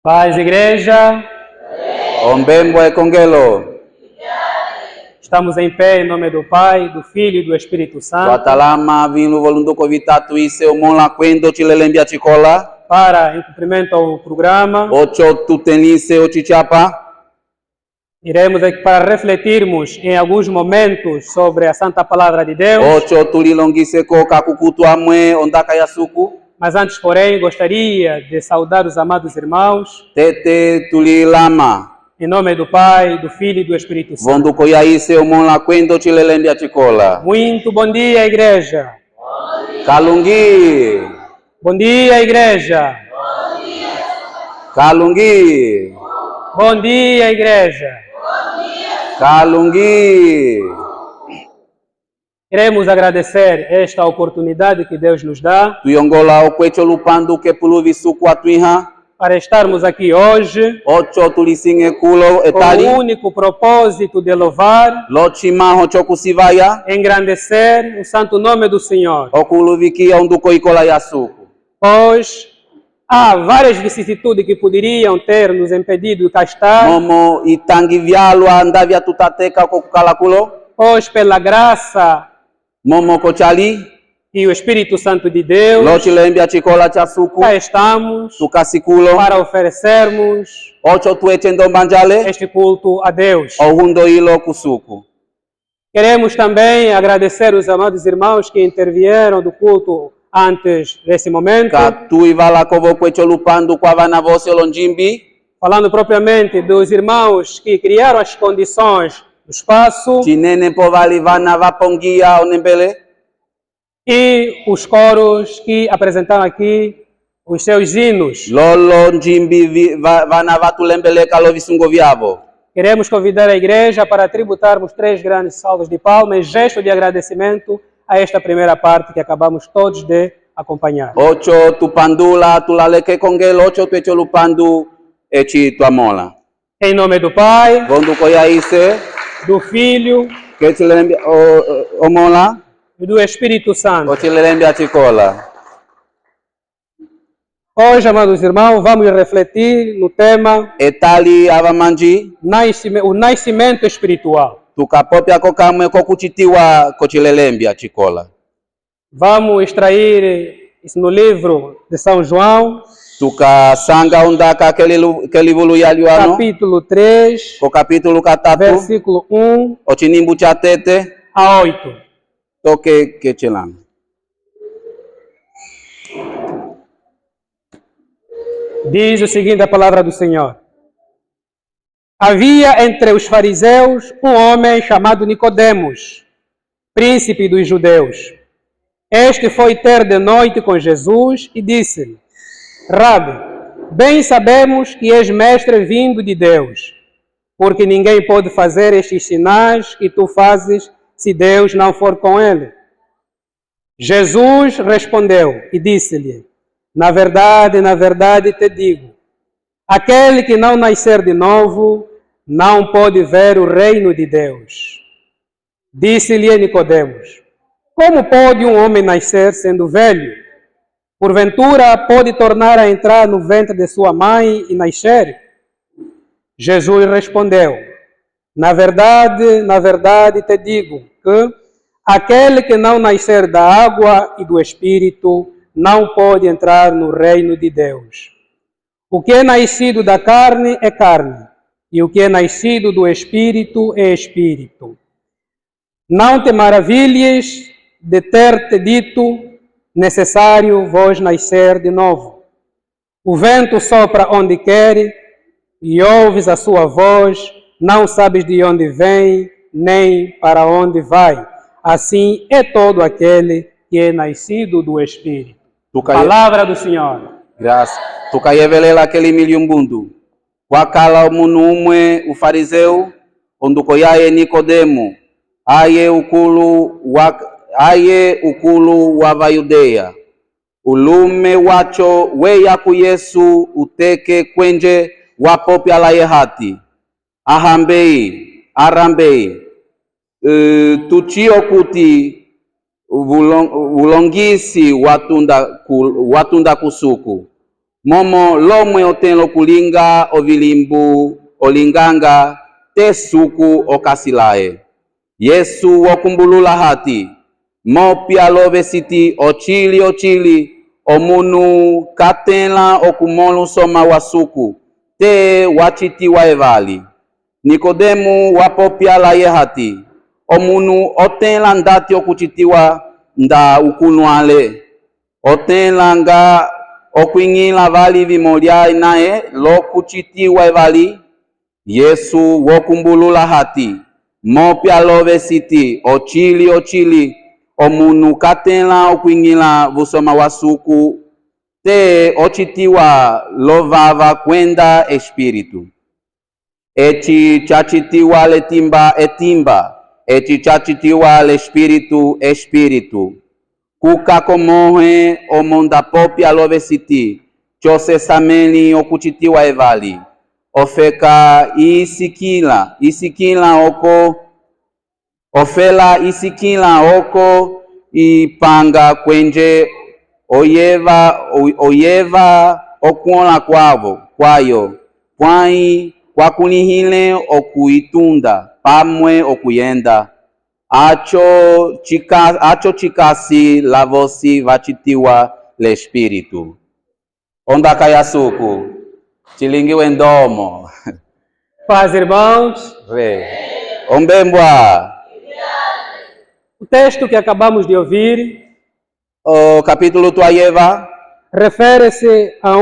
Paz, igreja. Ombembo e congelo. Estamos em pé em nome do Pai, do Filho e do Espírito Santo. Tuatalama vinu volundu convitatu ise omola quendo ci lelembia cicola. Para, em cumprimento ao programa, Ocho tutenise o chichapa. iremos aqui para refletirmos em alguns momentos sobre a Santa Palavra de Deus. Ocho tulilongise ko kakukutu amwe ondaka yasuku. Mas antes, porém, gostaria de saudar os amados irmãos, Tete tulilama. em nome do Pai, do Filho e do Espírito Santo. Vondu koya ise omola quendo ci lelembia cicola. Muito bom dia, igreja. Kalungi. Bom dia, igreja. Kalungi. Bom dia, igreja. Kalungi. Queremos agradecer esta oportunidade que Deus nos dá Tuyongola o kwecho lupando ke puluvi suku atuiha. para estarmos aqui hoje Ocho tulisinge kulo com etali. o único propósito de louvar, Lochima hocho kusivaya. engrandecer o santo nome do Senhor, Okuluvikia onduko ikola yasuku. pois há várias vicissitudes que poderiam ter nos impedido de cá estar, Momo itangi vyalwa ndavya tutateka kokukala kulo. pois pela graça Momo kochali. e o Espírito Santo de Deus, Lochilembia chikola chasuku. cá estamos Tukasikulo. para oferecermos Ocho tuechendo mbanjale. este culto a Deus. Ohundo ilo kusuku. Queremos também agradecer os amados irmãos que intervieram do culto antes desse momento, Katui vala kovo kwecho lupando kwa vana vose olonjimbi. falando propriamente dos irmãos que criaram as condições do espaço Chinene povali vana vapongia onembele. e os coros que apresentaram aqui os seus hinos. Lolo njimbi vana vatulembele kalo visungo vyavo. Queremos convidar a igreja para tributarmos 3 grandes salvas de palmas em gesto de agradecimento a esta primeira parte que acabamos todos de acompanhar. Ocho tupandula tulaleke kongelo ocho tuecho lupandu echi tuamola. Em nome do Pai, Vondu koya ise do Filho que chilembi omola e do Espírito Santo. o chilembi achikola. Hoje, amados irmãos, vamos refletir no tema Etali avamanji o nascimento espiritual. tukapopya kokamwe kokuchitiwa kochilelembi achikola. Vamos extrair isso no livro de São João, Tukasanga undaka kelivulu yaliwano capítulo 3, ko kapitulo katatu versículo 1 ochinimbu cha tete a 8. toke kechelang. Diz o seguinte a palavra do Senhor. Havia entre os fariseus um homem chamado Nicodemos, príncipe dos judeus. Este foi ter de noite com Jesus e disse-lhe: Rabi, bem sabemos que és mestre vindo de Deus, porque ninguém pode fazer estes sinais que tu fazes se Deus não for com ele. Jesus respondeu e disse-lhe: na verdade te digo, aquele que não nascer de novo não pode ver o reino de Deus. Disse-lhe Nicodemos: como pode um homem nascer sendo velho? Porventura pode tornar a entrar no ventre de sua mãe e nascer? Jesus respondeu: na verdade te digo que aquele que não nascer da água e do Espírito não pode entrar no reino de Deus. O que é nascido da carne é carne, e o que é nascido do Espírito é Espírito. Não te maravilhes de ter-te dito, necessário vos nascer de novo. O vento sopra onde quer, e ouves a sua voz, não sabes de onde vem, nem para onde vai. Assim é todo aquele que é nascido do Espírito. Palavra do Senhor. Graças. Tukayevelela aquele miliumbundu. Wakala omunu umwe ufariseu ondukoyaye Nikodemu. Aye ukulu wa Vayudeya. Ulume wacho weya ku Yesu uteke kwenje wapopya la yehati. Arambei. Tuchio kuti ulongisi watunda kusuku momo lomwe otelo kulinga ovilimbu olinganga te suku okasilae. Yesu wokumbulula hati, mopya love siti ochili omunu katela okumolu soma wasuku te wachitiwa evali. Nikodemu wapopya la yehati, omunu otela ndati okuchitiwa nda ukunuale. Otela nga okwingila vali vimolya nae lokuchitiwa evali. Yesu wokumbulula hati, mopya love siti ochili omunu katela okwingila vusoma wasuku te ochitiwa lovava kwenda espiritu. Echi chachitiwa letimba etimba, echi chachitiwa le espiritu. Kukakomohe omonda popya love siti chose sameni okuchitiwa evali. Ofeka isikila oko, ofela isikila oko ipanga kwenje oyeva okuola kwayo, kwai kwakunihile okuitunda, pamwe okuyenda. Acho chikasi lavosi vachitiwa le espiritu. Ondaka yasuku, chilingiwe ndomo. Paz, irmãos. Vê. Ombembwa. O texto que acabamos de ouvir O capítulo Tuaieva refere-se a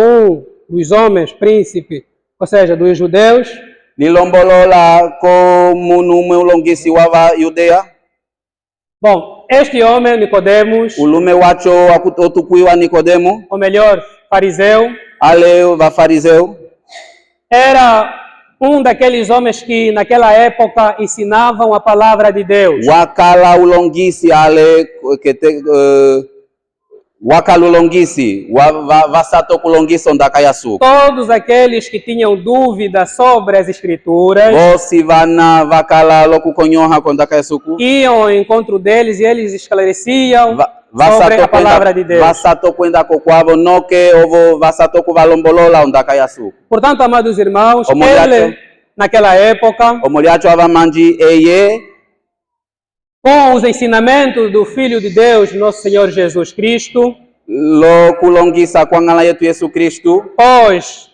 dos homens príncipe, ou seja, dos judeus, lilombolola como nume ulongisi wava Judea. Bom, este homem, Nicodemos, Ulume wacho otukuiwa Nicodemo, ou melhor, fariseu, aleu va fariseu, era daqueles homens que naquela época ensinavam a palavra de Deus. wakala ulongisi ale kete wakala ulongisi vasato kulongisi ondaka yasuku. Todos aqueles que tinham dúvida sobre as escrituras Vosi vana vakala lokukonyoha kondaka yasuku. iam ao encontro deles e eles esclareciam sobre a palavra de Deus. Vasato kwenda kokwavo noke ovo vasato kuvalombolola ondaka yasuku. Portanto, amados irmãos, Omoliacho. ele, naquela época, Omoliacho avamanji eye com os ensinamentos do Filho de Deus, nosso Senhor Jesus Cristo, lokulongisa kwangala yetu Yesu Kristu. pois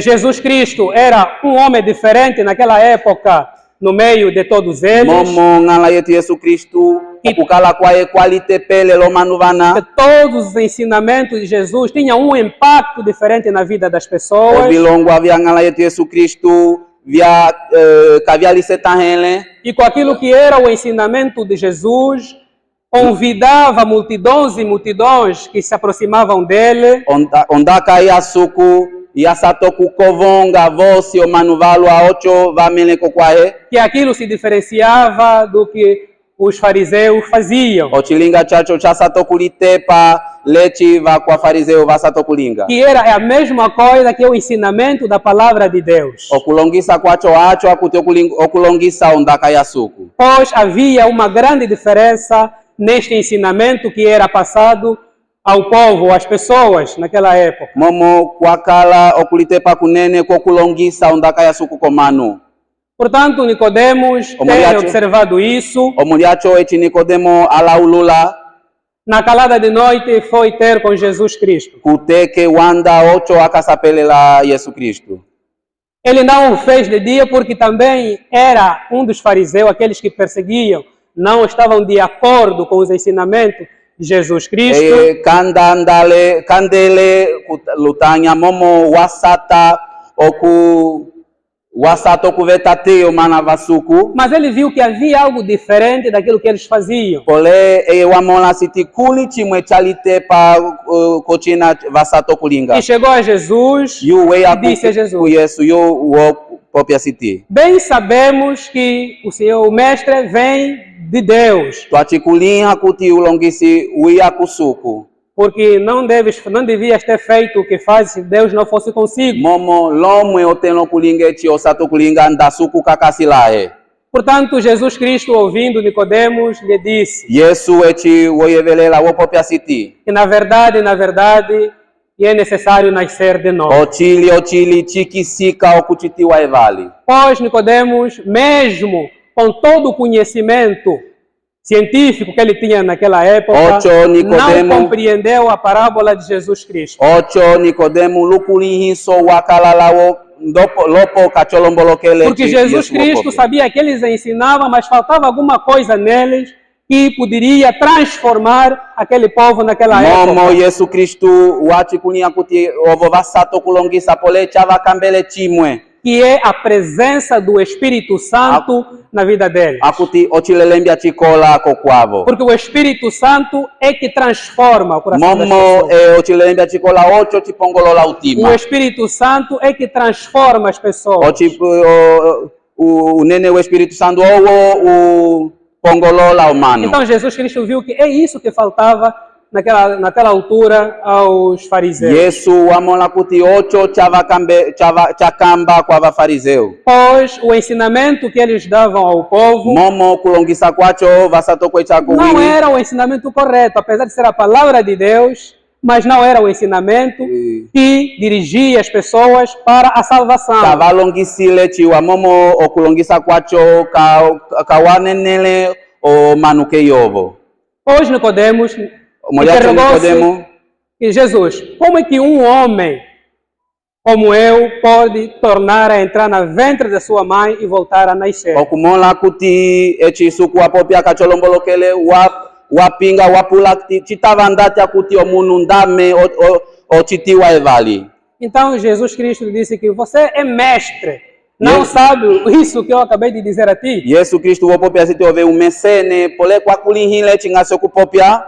Jesus Cristo era homem diferente naquela época no meio de todos eles. Momo ngala yetu Yesu Kristu kukala kwae qualite pele lo manuvana. Todos os ensinamentos de Jesus tinham impacto diferente na vida das pessoas. Ovilongo avia ngala yetu Yesu Kristu via kavialisetahele. E com aquilo que era o ensinamento de Jesus, convidava multidões e multidões que se aproximavam dele. Ondaka yasuku yasatoku kovonga vosi o manuvalo aocho vameleko kwae. Que aquilo se diferenciava do que os fariseus faziam. Ochilinga chacho chasatoku litepa lechi va kwa fariseu vasatoku linga. Que era a mesma coisa que o ensinamento da palavra de Deus. Okulongisa kwacho acho akuti okulongisa ondaka yasuku. Pois havia uma grande diferença neste ensinamento que era passado ao povo, às pessoas naquela época. Momo kwakala okulitepa kunene kokulongisa ondaka yasuku komanu. Portanto, Nicodemos tem observado isso. Omoliacho eti Nicodemo alaulula. Na calada de noite foi ter com Jesus Cristo. Kuteke wanda ocho akasapelela Yesu Kristo. Ele não o fez de dia porque também era dos fariseus, aqueles que perseguiam, não estavam de acordo com os ensinamentos de Jesus Cristo. Kandele lutanya momo wasata wasato kuvetate o manavasuku. Mas ele viu que havia algo diferente daquilo que eles faziam. Pole wamona sitikuli chimwe chalite pa kochina vasato kulinga. E chegou a Jesus e disse a Jesus: Yesu yo wo popia city. Bem sabemos que o Senhor, o Mestre, vem de Deus. Tuachikulinha kuti ulongisi uyakusuku. Porque não devias ter feito o que faz se Deus não fosse consigo. Momo lomwe oteno kulinga eti osato kulinga ndasuku kakasilae. Portanto, Jesus Cristo, ouvindo Nicodemos, lhe disse: Yesu eti woyevelela wo popia city. Que na verdade, e é necessário nascer de novo. ochili chikisika okuchitiwa evali. Pois Nicodemos, mesmo com todo o conhecimento científico que ele tinha naquela época, não compreendeu a parábola de Jesus Cristo. Nicodemo lukulihiso wakalalawo lopo kacholombolokelele. Porque Jesus Cristo sabia que eles ensinavam, mas faltava alguma coisa neles que poderia transformar aquele povo naquela época. Momo Yesu Kristu wachikunia kuti ovo vasato kulongisa pole chava kambele chimwe. Que é a presença do Espírito Santo na vida deles. Akuti ochilelembia chikola kokwavo. Porque o Espírito Santo é que transforma o coração das Momo pessoas. ochilelembia chikola ocho chipongolola utima. O Espírito Santo é que transforma as pessoas. O nene o Espírito Santo o pongolola humano. Então Jesus Cristo viu que é isso que faltava naquela altura aos fariseus. Yesu amola kuti ocho chakamba kwa fariseu. Pois o ensinamento que eles davam ao povo Momo kulongisa kwacho vasato kwechaku não era o ensinamento correto, apesar de ser a palavra de Deus, mas não era o ensinamento que dirigia as pessoas para a salvação. Kavalongisile chiwa momo okulongisa kwacho kawanenele o manukeyovo. Pois Nicodemos interrogou-se que Jesus, como é que um homem como eu pode tornar a entrar na ventre da sua mãe e voltar a nascer? Okumola kuti echisuku apopia kacholombolokele wapinga wapula chitavandati akuti omunu ndame ochitiwa evali. Então Jesus Cristo disse que você é mestre. Não sabe isso que eu acabei de dizer a ti? Yesu Kristo wopopia siti ove umesene pole kwa kulihile chingase kupopia.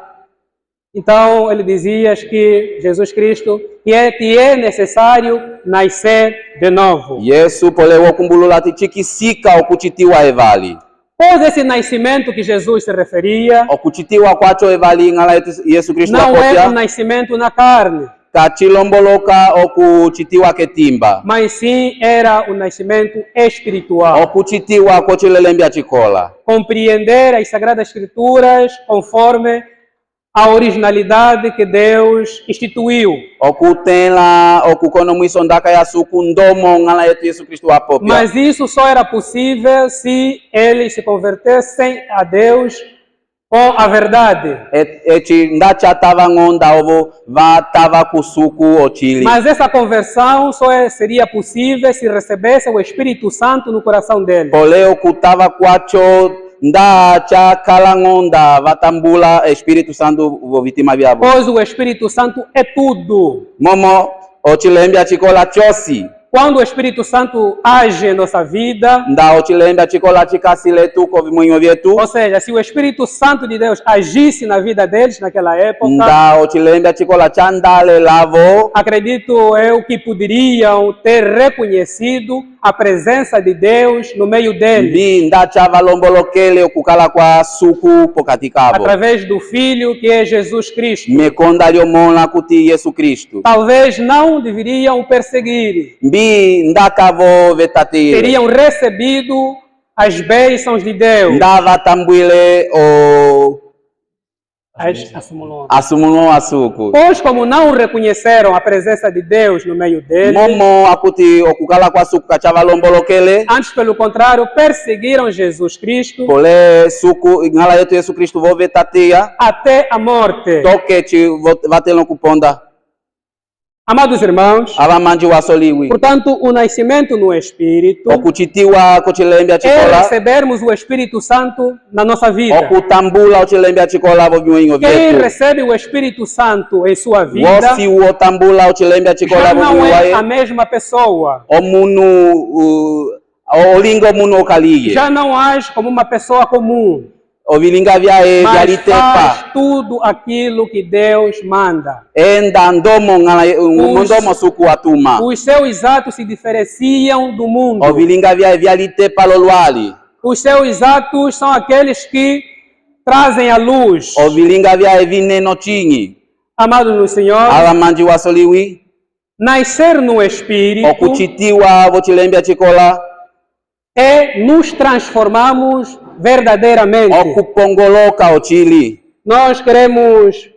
Então ele dizia que Jesus Cristo que é necessário nascer de novo. Yesu pole wokumbulula tichikisika okuchitiwa evali. Pois esse nascimento que Jesus se referia okuchitiwa kwacho evali ngala Yesu Kristo não wopopia. é um nascimento na carne. Kachilomboloka okuchitiwa ketimba. Mas sim era um nascimento espiritual. Okuchitiwa kochilelembia chikola. Compreender as Sagradas Escrituras conforme a originalidade que Deus instituiu. Okutela okukonomwiso ndaka ya suku ndomo ngala yetu Yesu Kristo apopia. Mas isso só era possível se eles se convertessem a Deus com a verdade. Echi ndacha tava ngonda ovo va tava kusuku ochili. Mas essa conversão só seria possível se recebesse o Espírito Santo no coração deles. Poleo kutava kwacho ndacha kala ngonda vatambula Espírito Santo vo vitima vyabo. Pois o Espírito Santo é tudo. Momo ochilembia chikola chosi. Quando o Espírito Santo age em nossa vida, nda ochilembia chikola chikasile tuko vimwenyo vyetu. Ou seja, se o Espírito Santo de Deus agisse na vida deles naquela época, nda ochilembia chikola chandale lavo. Acredito eu que poderiam ter reconhecido a presença de Deus no meio deles. Nda chavalombolokele okukala kwa suku pokatikabo. Através do Filho que é Jesus Cristo. Mekonda lyomola kuti Yesu Kristo. Talvez não deveriam perseguir. Teriam recebido as bênçãos de Deus. Pois como não reconheceram a presença de Deus no meio deles, antes pelo contrário perseguiram Jesus Cristo até a morte. Amados irmãos, portanto, o nascimento no Espírito é recebermos o Espírito Santo na nossa vida. Quem recebe o Espírito Santo em sua vida já não é a mesma pessoa. Já não age como uma pessoa comum. Mas faz tudo aquilo que Deus manda. Os seus atos se diferenciam do mundo. Os seus atos são aqueles que trazem a luz. Amados no Senhor, nascer no Espírito é nos transformamos verdadeiramente. Nós queremos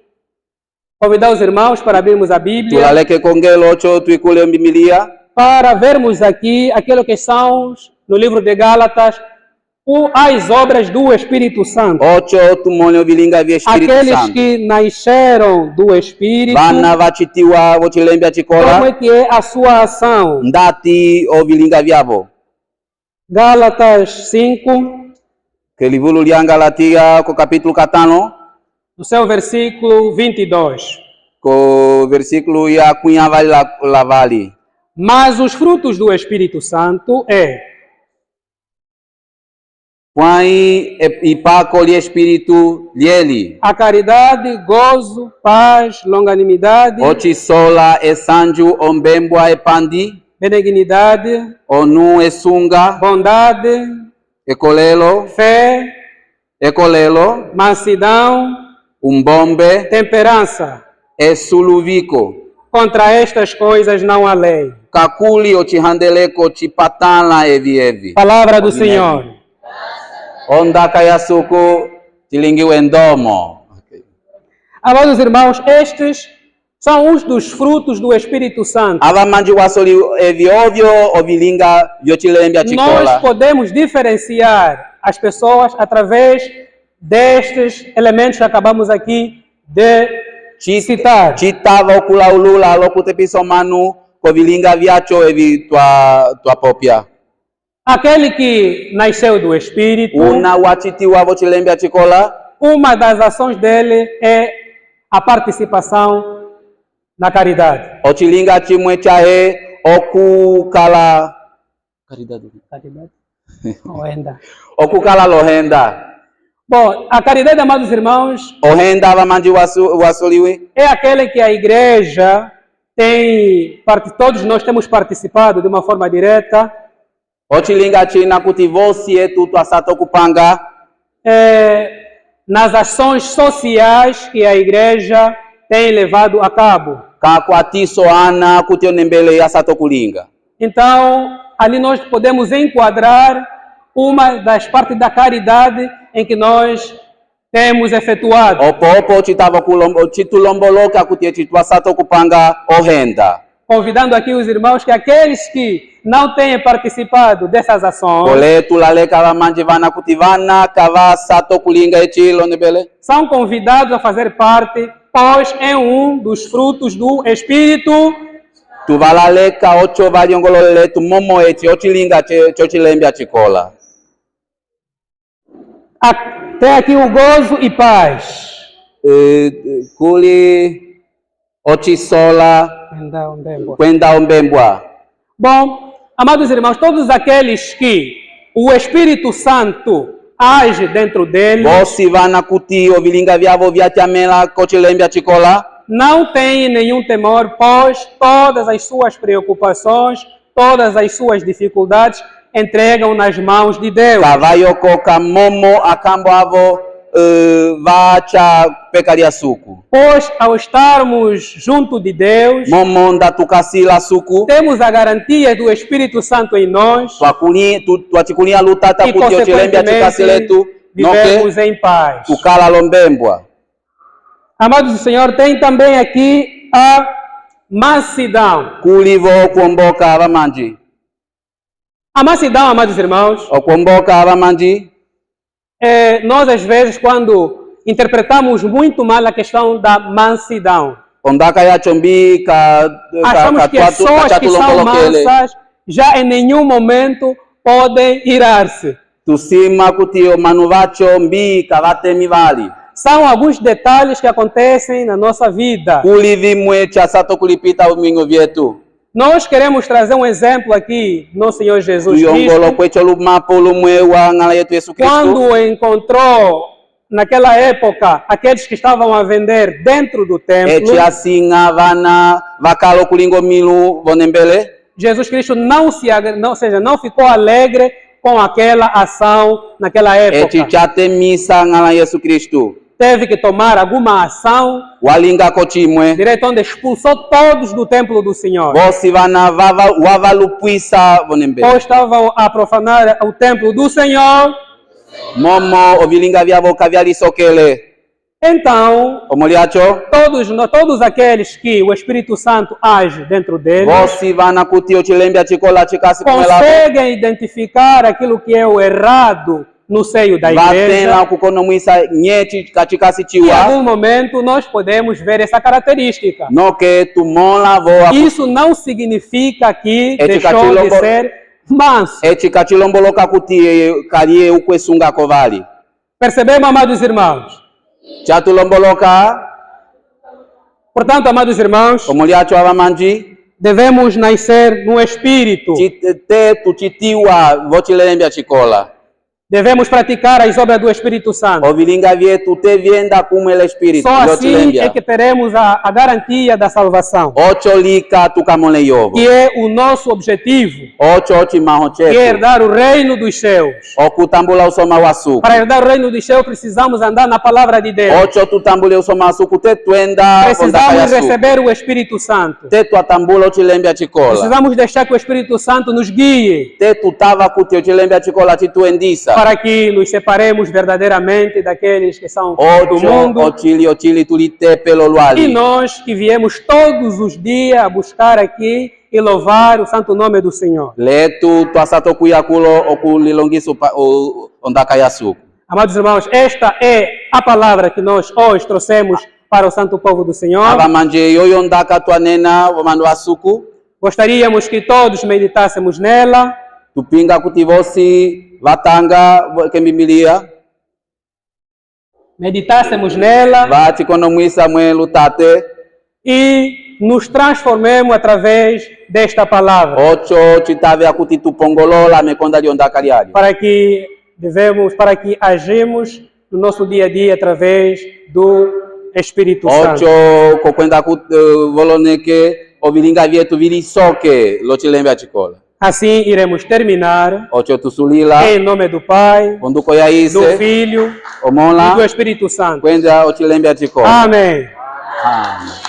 Convidar os irmãos para abrirmos a Bíblia, tulaleke kongelo ocho tuikule Biblia para vermos aqui aquilo que são, no livro de Gálatas, as obras do Espírito Santo. ocho tumone ovilinga vya Espírito Aqueles Santo que nasceram do Espírito, vana vachitiwa vochilembia como chikola é que é a sua ação. ndati ovilinga vyavo Gálatas 5, que livro lya Galatia com capítulo 5 no seu versículo 22. com versículo ya cunha vale la vale. Mas os frutos do Espírito Santo é Põe e paco lhe espírito lieli a caridade, gozo, paz, longanimidade, ochi sola e sanju ombembwa e pandi benignidade, onu e sunga bondade, e kolelo fé, mansidão, umbombe temperança. e suluviko Contra estas coisas não há lei. kakuli ochi handeleko chi patala evi Palavra do Senhor. onda kayasuku tilingiwe ndomo. Amados irmãos, estes são os dos frutos do Espírito Santo. Ava manji wasoli evi ovyo ovilinga vyochilembia Nós chikola podemos diferenciar as pessoas através destes elementos que acabamos aqui de citar. chitava okulaulula alokutepiso manu kovilinga vyacho evi tua popia Aquele que nasceu do Espírito, una wachitiwa vochilembia chikola uma das ações dele é a participação na caridade. ochilinga chimwe chahe okukala Caridade? Ohenda. okukala lohenda Bom, a caridade, amados irmãos, ohenda ava manji wasoliwi é aquele que a igreja tem, todos nós temos participado de uma forma direta, ochilinga china kuti vosi etu twasato kupanga nas ações sociais que a igreja tem levado a cabo. kakwatiso ana kuti onembele yasato kulinga. Então, ali nós podemos enquadrar uma das partes da caridade em que nós temos efetuado. Opo chitava chitulomboloka kuti chitwasato kupanga ohenda. Convidando aqui os irmãos que aqueles que não têm participado dessas ações Ole tulaleka vamanji vana kuti vana kavasato kulinga echilo nebele. são convidados a fazer parte, pois é um dos frutos do Espírito. Tuvalaleka ocho valiongolole tu momo echi ochilinga chochilembia chikola. Tem aqui o gozo e paz. Kuli ochisola kwenda ombembwa. Bom, amados irmãos, todos aqueles que o Espírito Santo age dentro dele Vosi vana kuti ovilinga vyavo vyachamela kochilembia chikola. não têm nenhum temor, pois todas as suas preocupações, todas as suas dificuldades entregam nas mãos de Deus. Kavayoko kamomo akambo avo vacha pekaria suku. Pois ao estarmos junto de Deus, Momo ndatukasila suku. temos a garantia do Espírito Santo em nós Twachikunia lutata e, kuti ochilembia chikasiletu vivemos noke em paz. tukala lombembwa. Amados do Senhor, tem também aqui a mansidão. Kulivo kuomboka avamanji. A mansidão, amados irmãos, Okuomboka avamanji. nós às vezes quando interpretamos muito mal a questão da mansidão, Ondaka ya chombi achamos que as pessoas que são mansas já em nenhum momento podem irar-se. Tusima kuti manuvacho mbi kavate mivali. São alguns detalhes que acontecem na nossa vida. Kulivimwe chasato kulipita umingo vyetu. Nós queremos trazer um exemplo aqui no Senhor Jesus Tuyongolo Cristo, kwecho lumapolo mwewa ngala yetu Yesu Kristo. quando encontrou naquela época aqueles que estavam a vender dentro do templo. Echi asinga vana vakalo kulingo milu vonembele. Jesus Cristo não ficou alegre com aquela ação naquela época. Echi chate misa ngala Yesu Kristo. Teve que tomar alguma ação, Walinga kochimwe. direito onde expulsou todos do templo do Senhor. Vosi vana wavalupuisa vonembele. Pois estavam a profanar o templo do Senhor. Momo ovilinga vyavo kavyalisokele. Então, Omuliacho, todos aqueles que o Espírito Santo age dentro deles vosi vana kuti ochilembe achikola chikasi kumelapo. conseguem identificar aquilo que é o errado no seio da Vatena igreja. kukonomwisa nyeti kachikasi Em chiwa. algum momento nós podemos ver essa característica. Noke tumola voa Isso não significa que Esse deixou de cachilombo- ser manso. echikachilomboloka kuti kalie ukwesunga kovali. Percebemos, amados irmãos? Chatulomboloka Portanto, amados irmãos, omuliacho avamanji devemos nascer no Espírito. te tuchitiwa vochilembe achikola. Devemos praticar as obras do Espírito Santo. Ovilinga vyetu te vyenda kumwele espiritu Só assim é vochilembia. que teremos a garantia da salvação, Ocho lika tukamole yovo. que é o nosso objetivo, Ocho ochimaho que é chetu. herdar o reino dos céus. Okutambula usoma wasuku. Para herdar o reino dos céus, precisamos andar na palavra de Deus. Ocho tutambule usoma wasuku te twenda ondaka Precisamos yasuku. receber o Espírito Santo. Te twatambula ochilembia chikola. Precisamos deixar que o Espírito Santo nos guie Te tutava kuti ochilembia chikola chituendisa. para que nos separemos verdadeiramente daqueles que são do Ocho mundo ochili tulite pelo e luali. nós que viemos todos os dias a buscar aqui e louvar o santo nome do Senhor. Letu twasato kuyakulo okulilongiso ondaka yasuku. Amados irmãos, esta é a palavra que nós hoje trouxemos para o santo povo do Senhor. Avamanje yoyo ondaka twanena wamanu wasuku. Gostaríamos que todos meditássemos nela, Tupinga kuti vosi vatanga kembibilia. meditássemos nela Vachikonomwisa mwe lutate. e nos transformemos através desta palavra, Ocho chitave akuti tupongolola mekonda liondaka liali. para que agimos no nosso dia a dia através do Espírito Santo. Ocho kokwenda voloneke ovilinga vyetu vilisoke lochilembe achikola. Assim iremos terminar Ocho tusulila em nome do Pai, konduko do yaise Filho e do omola Espírito Santo. kwenda ochilembe achikola. Amém. Amen.